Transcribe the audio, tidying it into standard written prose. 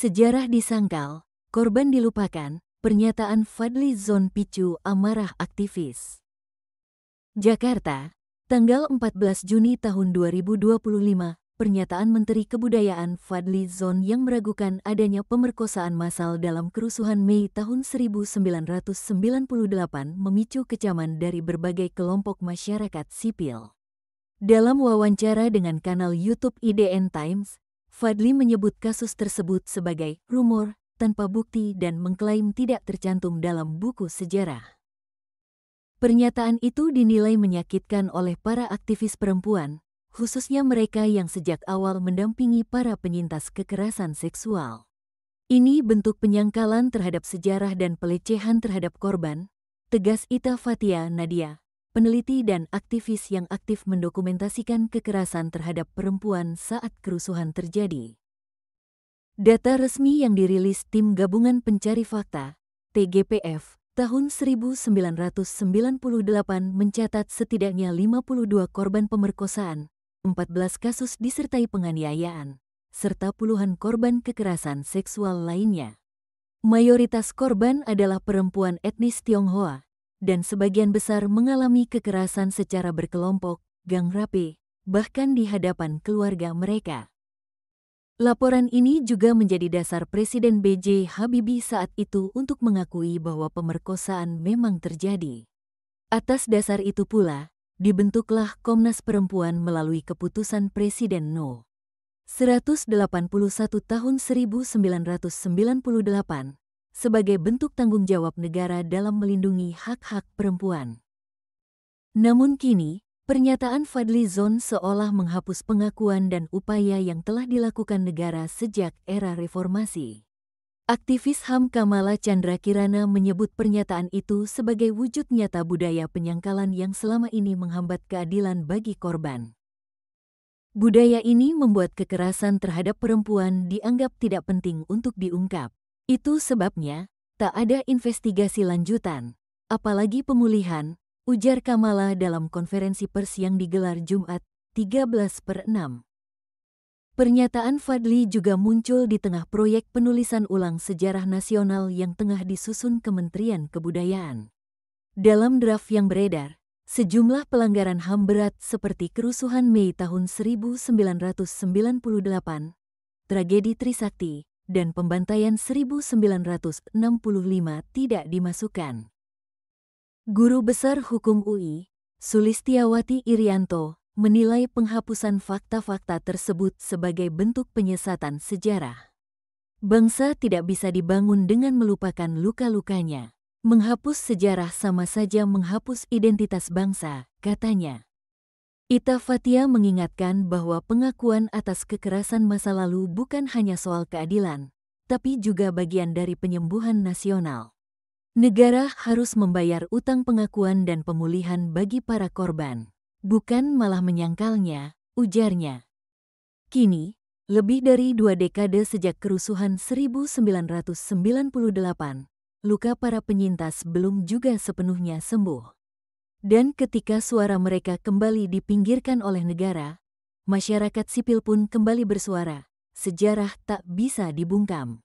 Sejarah disangkal, korban dilupakan, pernyataan Fadly Zon picu amarah aktivis. Jakarta, tanggal 14 Juni tahun 2025, pernyataan Menteri Kebudayaan Fadly Zon yang meragukan adanya pemerkosaan massal dalam kerusuhan Mei tahun 1998 memicu kecaman dari berbagai kelompok masyarakat sipil. Dalam wawancara dengan kanal YouTube IDN Times, Fadly menyebut kasus tersebut sebagai rumor, tanpa bukti dan mengklaim tidak tercantum dalam buku sejarah. Pernyataan itu dinilai menyakitkan oleh para aktivis perempuan, khususnya mereka yang sejak awal mendampingi para penyintas kekerasan seksual. Ini bentuk penyangkalan terhadap sejarah dan pelecehan terhadap korban, tegas Ita Fathia Nadia, peneliti dan aktivis yang aktif mendokumentasikan kekerasan terhadap perempuan saat kerusuhan terjadi. Data resmi yang dirilis Tim Gabungan Pencari Fakta, TGPF, tahun 1998 mencatat setidaknya 52 korban pemerkosaan, 14 kasus disertai penganiayaan, serta puluhan korban kekerasan seksual lainnya. Mayoritas korban adalah perempuan etnis Tionghoa, dan sebagian besar mengalami kekerasan secara berkelompok, gang rape, bahkan di hadapan keluarga mereka. Laporan ini juga menjadi dasar Presiden B.J. Habibie saat itu untuk mengakui bahwa pemerkosaan memang terjadi. Atas dasar itu pula, dibentuklah Komnas Perempuan melalui keputusan Presiden No. 181 tahun 1998, sebagai bentuk tanggung jawab negara dalam melindungi hak-hak perempuan. Namun kini, pernyataan Fadly Zon seolah menghapus pengakuan dan upaya yang telah dilakukan negara sejak era reformasi. Aktivis HAM Kamala Chandra Kirana menyebut pernyataan itu sebagai wujud nyata budaya penyangkalan yang selama ini menghambat keadilan bagi korban. Budaya ini membuat kekerasan terhadap perempuan dianggap tidak penting untuk diungkap. Itu sebabnya, tak ada investigasi lanjutan, apalagi pemulihan, ujar Kamala dalam konferensi pers yang digelar Jumat, 13/6. Pernyataan Fadly juga muncul di tengah proyek penulisan ulang sejarah nasional yang tengah disusun Kementerian Kebudayaan. Dalam draft yang beredar, sejumlah pelanggaran HAM berat seperti kerusuhan Mei tahun 1998, tragedi Trisakti, dan pembantaian 1965 tidak dimasukkan. Guru Besar Hukum UI, Sulistiawati Irianto, menilai penghapusan fakta-fakta tersebut sebagai bentuk penyesatan sejarah. Bangsa tidak bisa dibangun dengan melupakan luka-lukanya. Menghapus sejarah sama saja menghapus identitas bangsa, katanya. Ita Fathia mengingatkan bahwa pengakuan atas kekerasan masa lalu bukan hanya soal keadilan, tapi juga bagian dari penyembuhan nasional. Negara harus membayar utang pengakuan dan pemulihan bagi para korban, bukan malah menyangkalnya, ujarnya. Kini, lebih dari 2 dekade sejak kerusuhan 1998, luka para penyintas belum juga sepenuhnya sembuh. Dan ketika suara mereka kembali dipinggirkan oleh negara, masyarakat sipil pun kembali bersuara, sejarah tak bisa dibungkam.